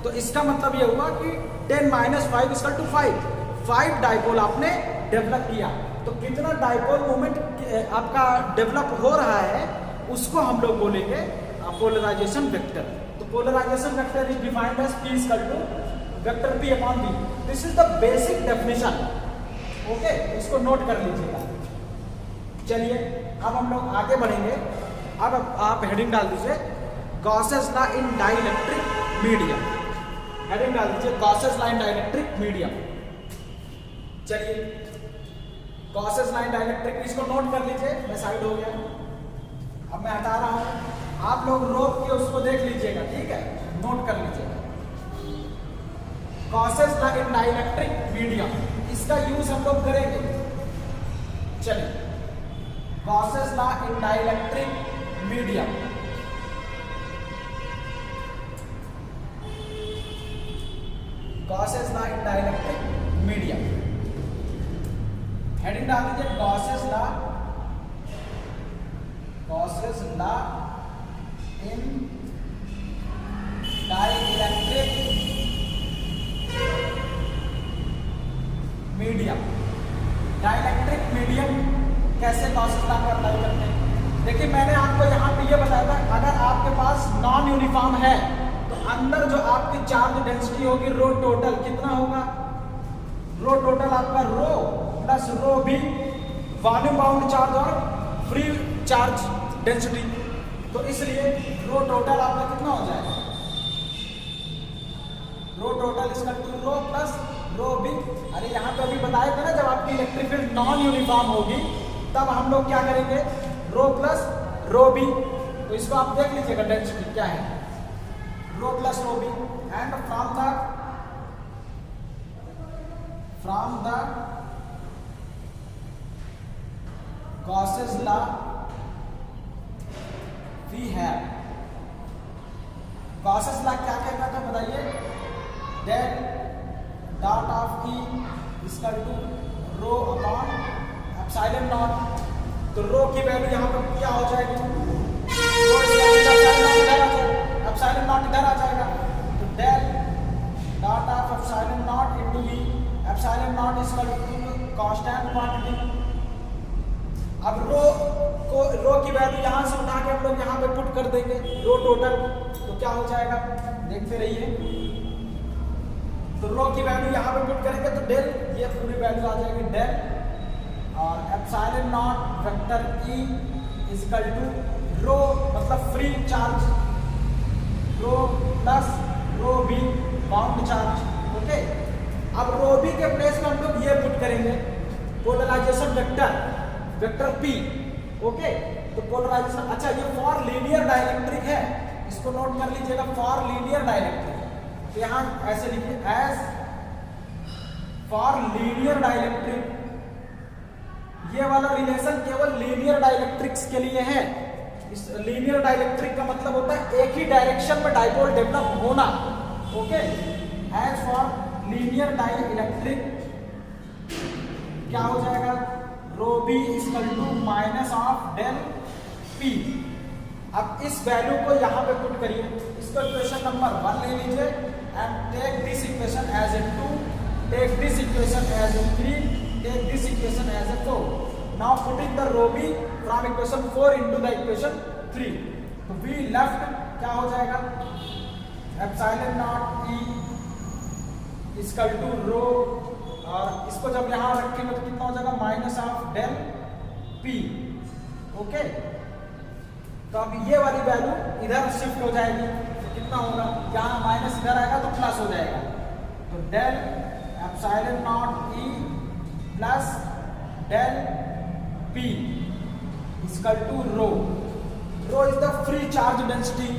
तो इसका मतलब ये हुआ कि 10 - 5 इक्वल टू 5 डाइपोल आपने डेवलप किया। तो कितना डाइपोल मोमेंट आपका डेवलप हो रहा है उसको हम लोग बोलेंगे पोलराइजेशन वेक्टर। तो polarization vector is defined as P equal to vector P upon V। This is the basic definition. Okay, इसको नोट कर लीजिएगा। चलिए अब हम लोग आगे बढ़ेंगे। अब आप हेडिंग डाल दीजिए गॉसेस लॉ इन डाइलेक्ट्रिक मीडियम। हेडिंग डाल दीजिए गॉसेस लॉ इन डाइलेक्ट्रिक मीडियम। चलिए गॉसेस लॉ इन डाइलेक्ट्रिक, इसको नोट कर लीजिए। मैं साइड हो गया, अब मैं हटा रहा हूं, आप लोग रोक के उसको देख लीजिएगा, ठीक है? नोट कर लीजिएगा गॉसेस लॉ इन डाइलेक्ट्रिक मीडियम, इसका यूज हम लोग करेंगे। चलिए गॉसेस लॉ इन डाइलेक्ट्रिक मीडियम। गॉसेस लॉ इन डाइलेक्ट्रिक मीडियम, हेडिंग डाल दीजिए गॉसेस लॉ इन डाइलेक्ट्रिक मीडियम। डाइलेक्ट्रिक मीडियम कैसे गॉसेस लॉ को अप्लाई करते हैं? देखिए मैंने आपको यहाँ पे ये बताया था, अगर आपके पास नॉन यूनिफॉर्म है तो अंदर जो आपकी चार्ज डेंसिटी होगी रो टोटल कितना होगा? रो टोटल आपका रो प्लस रो भी वॉल्यूम बाउंड चार्ज और फ्री चार्ज डेंसिटी, तो इसलिए रो टोटल आपका कितना हो जाएगा? रो टोटल इसका रो प्लस रो भी। अरे यहाँ पे अभी बताया था ना, जब आपकी इलेक्ट्रिक फील्ड नॉन यूनिफॉर्म होगी तब हम लोग क्या करेंगे? Rho plus rho B. तो इसको आप देख लीजिएगा डेंसिटी क्या है, rho plus rho B. And from the Gauss's law we have, Gauss's law क्या कहता था बताइए? Del dot of E equal to rho upon epsilon naught. तो रो की वैल्यू यहाँ पर क्या हो जाएगी? एप्सिलॉन नॉट इधर आ जाएगा, तो del dot of epsilon not into V। Epsilon not equal to constant quantity. अब रो की वैल्यू यहाँ से उठा के हम लोग यहाँ पे पुट कर देंगे रो टोटल, तो क्या हो जाएगा? देखते रहिए। तो रो की वैल्यू यहाँ पे पुट करेंगे तो डेल, ये पूरी वैल्यू आ जाएगी डेल, और epsilon not vector E equal to rho मतलब free charge, rho plus rho B bound charge. Okay, अब रो बी के प्लेस में हम लोग ये पुट करेंगे पोलराइजेशन वेक्टर P। ओके, तो पोलराइजेशन, अच्छा ये फॉर लीनियर डाइलेक्ट्रिक है, इसको नोट कर लीजिएगा, फॉर लीनियर डाइलेक्ट्रिक। तो यहाँ ऐसे लिखिए एज फॉर लीनियर डाइलेक्ट्रिक। ये वाला रिलेशन केवल लीनियर डाइलेक्ट्रिक्स के लिए है। इस लीनियर डाइलेक्ट्रिक का मतलब होता है एक ही डायरेक्शन में डाइपोल डेवलप होना। Okay, as for linear dielectric क्या हो जाएगा? Rho B equal to minus of del P. अब इस वैल्यू को यहाँ पे पुट करिए, इसको इक्वेशन नंबर 1 ले लीजिए and take this equation as A 2, take this equation as A 3, take this equation as A 4। Now putting the rho B from equation 4 into the equation 3, तो वी लेफ्ट क्या हो जाएगा? Epsilon not E equal to rho और इसको जब यहाँ रखेंगे तो कितना हो जाएगा minus of del P. Okay, तो अब ये वाली वैल्यू इधर शिफ्ट हो जाएगी तो कितना होगा, यहाँ माइनस इधर आएगा तो प्लस हो जाएगा। तो del epsilon not E plus del P equal to rho. Rho is the free charge density.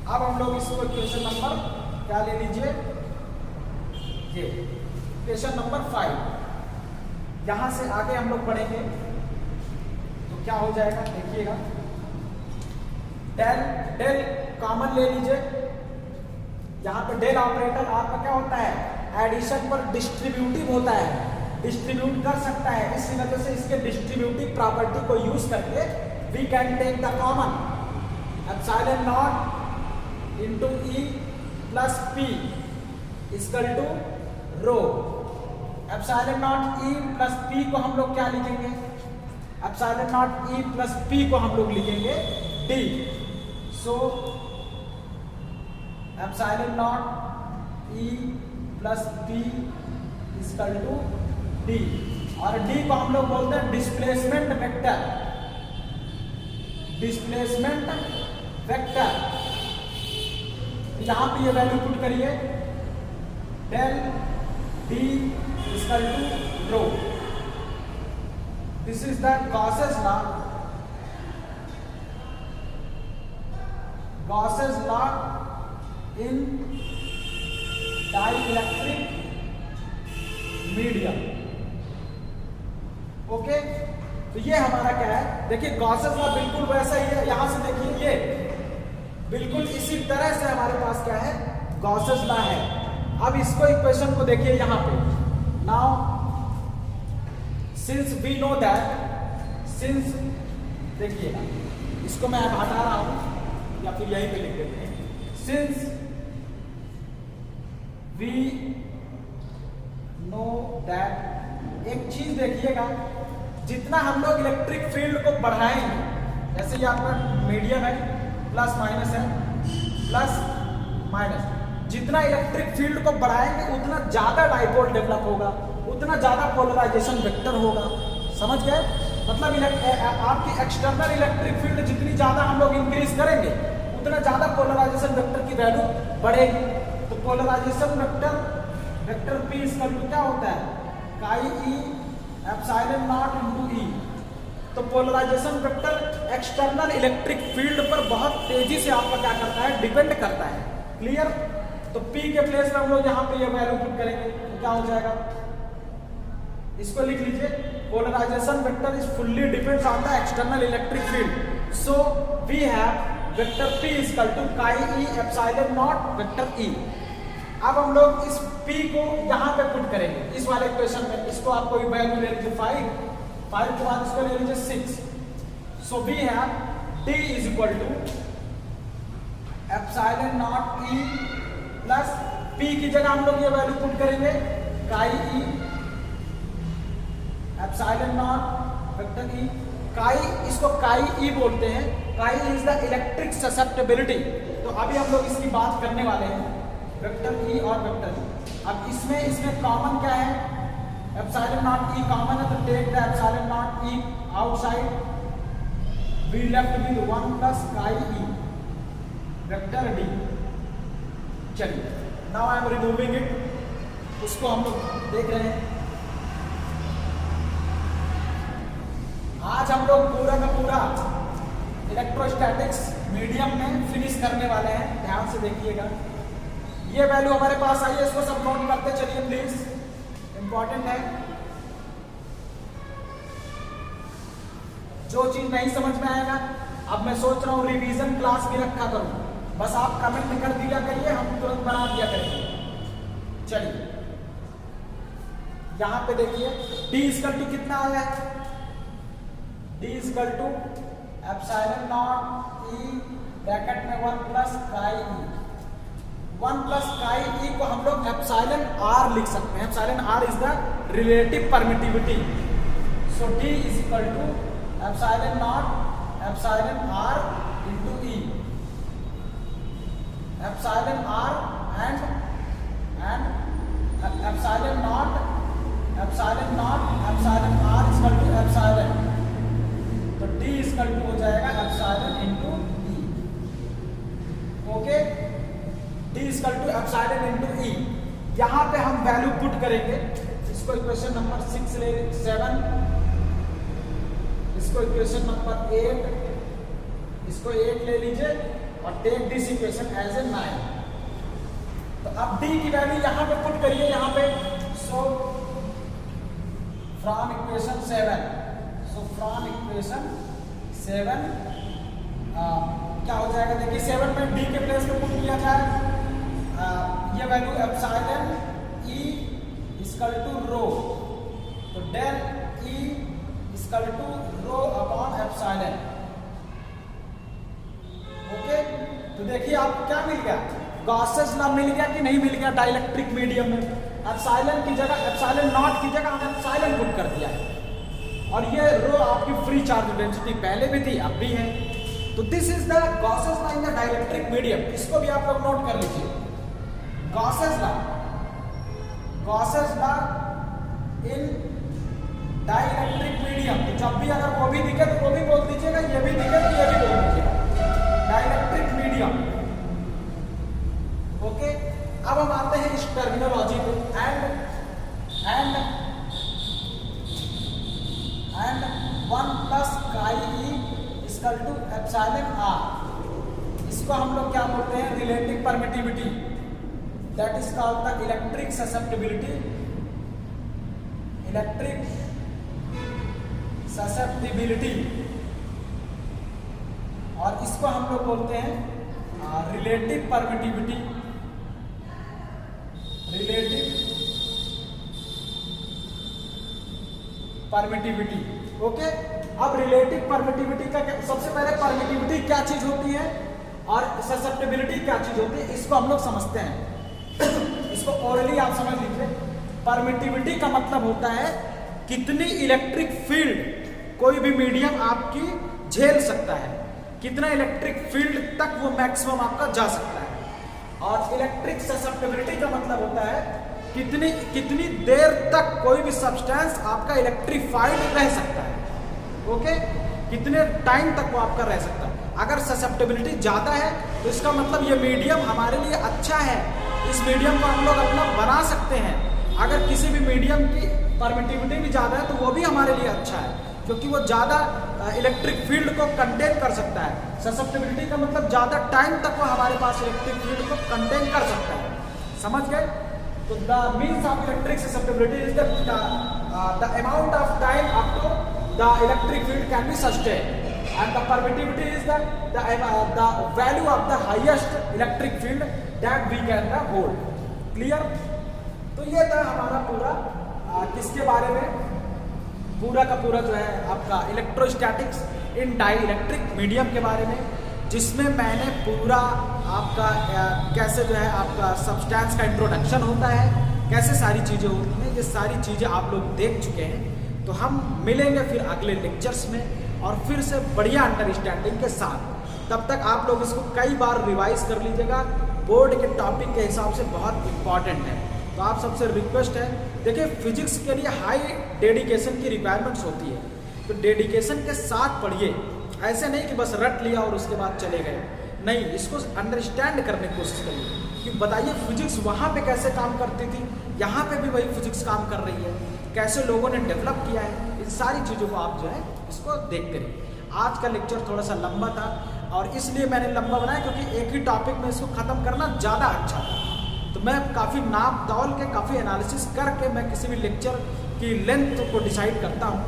अब हम लोग इसको इक्वेशन नंबर क्या ले लीजिए, ये इक्वेशन नंबर 5। यहां से आगे हम लोग बढ़ेंगे तो क्या हो जाएगा देखिएगा, डेल डेल कॉमन ले लीजिए। यहां पे डेल ऑपरेटर आपका क्या होता है, एडिशन पर डिस्ट्रीब्यूटिव होता है, डिस्ट्रीब्यूट कर सकता है। इसी वजह से इसके डिस्ट्रीब्यूटिव प्रॉपर्टी को यूज करके we can take the common epsilon not into E plus P equal to rho. Epsilon not E plus P को हम लोग क्या लिखेंगे, epsilon not E plus P को हम लोग लिखेंगे D. So epsilon not E plus P equal to D, और डी को हम लोग बोलते हैं डिस्प्लेसमेंट वेक्टर, डिस्प्लेसमेंट वेक्टर। यहां पे ये वैल्यू पुट करिए, del D equal to rho. This is the Gauss's law, Gauss's law in dielectric medium. Okay, तो ये हमारा क्या है, देखिए गॉसेस लॉ बिल्कुल वैसा ही है। यहां से देखिए ये बिल्कुल इसी तरह से हमारे पास क्या है, गॉसेस लॉ है। अब इसको इक्वेशन को देखिए यहां पे, now since we know that, since देखिएगा इसको मैं अब हटा रहा हूं या फिर यहीं पे लिख देते हैं, सिंस वी नो दैट। एक चीज देखिएगा, जितना हम लोग इलेक्ट्रिक फील्ड को बढ़ाएंगे, जैसे ये आपका मीडियम है, प्लस माइनस है, प्लस माइनस, जितना इलेक्ट्रिक फील्ड को बढ़ाएंगे उतना ज्यादा डाइपोल डेवलप होगा, उतना ज्यादा पोलराइजेशन वेक्टर होगा। समझ गए, मतलब आपकी एक्सटर्नल इलेक्ट्रिक फील्ड जितनी ज्यादा हम लोग इंक्रीज करेंगे उतना ज्यादा पोलराइजेशन वेक्टर की वैल्यू बढ़ेगी। तो पोलराइजेशन वेक्टर, वेक्टर पी इसका क्या होता है, chi E epsilon not into E. तो polarization vector external electric field पर बहुत तेजी से आपका क्या करता है, डिपेंड करता है। क्लियर, तो P के प्लेस में हम लोग यहाँ पे ये वैल्यू पुट करेंगे तो क्या हो जाएगा, इसको लिख लीजिए, polarization vector is fully depends on the external electric field. So we have vector P equal to chi E epsilon not vector E। अब हम लोग इस P को यहाँ पे पुट करेंगे इस वाले इक्वेशन में। इसको आपको वैल्यू ले लीजिए 5 के बाद इसको ले लीजिए 6। So we have D is equal to epsilon not E plus P की जगह हम लोग ये वैल्यू पुट करेंगे काई E epsilon not vector E। काई, इसको काई E बोलते हैं, काई इज द इलेक्ट्रिक ससेप्टेबिलिटी। तो अभी हम लोग इसकी बात करने वाले हैं, वेक्टर E और वेक्टर E। अब इसमें कॉमन क्या है, एप्सिलॉन नॉट E कॉमन है, तो take the epsilon not E outside, we left with 1 plus chi E vector D। चलिए, now I am removing it, उसको हम लोग देख रहे हैं। आज हम लोग पूरा का पूरा इलेक्ट्रोस्टैटिक्स मीडियम में फिनिश करने वाले हैं। ध्यान से देखिएगा, ये वैल्यू हमारे पास आई है, इसको सब नोट करते चलिए प्लीज, इंपॉर्टेंट है। जो चीज नहीं समझ में आएगा, अब मैं सोच रहा हूं रिवीजन क्लास भी रखा करूं, बस आप कमेंट कर दिया करिए, हम तुरंत बना दिया करेंगे। चलिए यहां पे देखिए D इक्वल टू कितना आया है, D equal to epsilon not E bracket में 1 plus chi E। 1 plus chi E को हम लोग एप्सिलॉन R लिख सकते हैं। Epsilon R is the relative permittivity. So D is equal to epsilon not epsilon R into E। Epsilon R and epsilon not यहाँ पे हम वैल्यू पुट करेंगे। इसको इक्वेशन नंबर 6 ले 7, इसको इक्वेशन नंबर 8, इसको 8 ले लीजिए और take this equation as a 9। तो अब d की वैल्यू यहाँ पे पुट करिए, यहाँ पे so from equation 7, so from equation 7 क्या हो जाएगा, देखिए 7 में d के प्लेस पे पुट किया जाए ये value epsilon e equal to rho, तो del e equal to rho upon epsilon. Okay, तो देखिए आपको क्या मिल गया, गॉसेस लॉ मिल गया कि नहीं मिल गया डाइलेक्ट्रिक मीडियम में। एप्सिलॉन की जगह एप्सिलॉन नॉट की जगह हमने एप्सिलॉन पुट कर दिया है, और ये रो आपकी फ्री चार्ज डेंसिटी पहले भी थी अब भी है। तो this is the Gauss's law in the dielectric medium. इसको भी आप लोग नोट कर लीजिए, गॉसेस लॉ इन डाइलेक्ट्रिक मीडियम। तो जब भी अगर वो भी दिखे तो वो भी बोल दीजिएगा, ये भी दिखे तो ये भी बोल दीजिएगा, डाइलेक्ट्रिक मीडियम। ओके, अब हम आते हैं इस टर्मिनोलॉजी पे, and 1 plus chi E equal to epsilon R. इसको हम लोग क्या बोलते हैं, relative permittivity, that is called the electric susceptibility, और इसको हम लोग बोलते हैं रिलेटिव परमिटिविटी, ओके। अब रिलेटिव परमिटिविटी का सबसे पहले परमिटिविटी क्या चीज होती है और ससेप्टिबिलिटी क्या चीज होती है, इसको हम लोग समझते हैं। इसको ओरली आप समझ लीजिए। परमिटिविटी का मतलब होता है कितनी इलेक्ट्रिक फील्ड कोई भी मीडियम आपकी झेल सकता है, कितना इलेक्ट्रिक फील्ड तक वो मैक्सिमम आपका जा सकता है। और इलेक्ट्रिक ससेप्टिबिलिटी का मतलब होता है कितनी देर तक कोई भी सब्सटेंस आपका इलेक्ट्रीफाइड रह सकता है। ओके, कितने टाइम तक वो आपका रह सकता है। अगर ससेप्टिबिलिटी ज़्यादा है तो इसका मतलब ये मीडियम हमारे लिए अच्छा है, इस मीडियम को हम लोग अपना बना सकते हैं। अगर किसी भी मीडियम की परमिटिविटी भी ज़्यादा है तो वो भी हमारे लिए अच्छा है, क्योंकि वो ज़्यादा इलेक्ट्रिक फील्ड को कंटेन कर सकता है। ससेप्टिबिलिटी का मतलब ज़्यादा टाइम तक वो हमारे पास इलेक्ट्रिक फील्ड को कंटेन कर सकता है। समझ गए? तो the means of electric susceptibility is the amount of time up to the electric field can be sustain, and the permittivity is the value of the highest electric field that we can hold. Clear? तो ये था हमारा पूरा किसके बारे में, पूरा का पूरा जो है आपका इलेक्ट्रोस्टैटिक्स इन डाई इलेक्ट्रिक मीडियम के बारे में, जिसमें मैंने पूरा आपका कैसे जो है आपका सब्सटेंस का इंट्रोडक्शन होता है, कैसे सारी चीज़ें होती हैं, ये सारी चीज़ें आप लोग देख चुके हैं। तो हम मिलेंगे फिर अगले लेक्चर्स में और फिर से बढ़िया अंडरस्टैंडिंग के साथ। तब तक आप लोग इसको कई बार रिवाइज कर लीजिएगा, बोर्ड के टॉपिक के हिसाब से बहुत इंपॉर्टेंट है। तो आप सबसे रिक्वेस्ट है, देखिए फिजिक्स के लिए हाई डेडिकेशन की रिक्वायरमेंट्स होती है, तो डेडिकेशन के साथ पढ़िए। ऐसे नहीं कि बस रट लिया और उसके बाद चले गए, नहीं, इसको अंडरस्टैंड करने की कोशिश करिए कि बताइए फिजिक्स वहाँ पे कैसे काम करती थी, यहाँ पे भी वही फिजिक्स काम कर रही है, कैसे लोगों ने डेवलप किया है। इन सारी चीज़ों को आप जो है इसको देख करिए। आज का लेक्चर थोड़ा सा लंबा था और इसलिए मैंने लंबा बनाया क्योंकि एक ही टॉपिक में इसको ख़त्म करना ज़्यादा अच्छा था। तो मैं काफ़ी नाप तौल के, काफ़ी एनालिसिस करके मैं किसी भी लेक्चर की लेंथ को डिसाइड करता हूँ।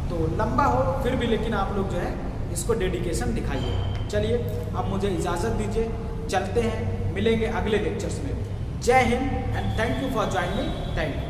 तो लंबा हो फिर भी लेकिन आप लोग जो है इसको डेडिकेशन दिखाइए। चलिए अब मुझे इजाज़त दीजिए, चलते हैं, मिलेंगे अगले लेक्चर्स में। जय Hind and thank you for joining. Thank you.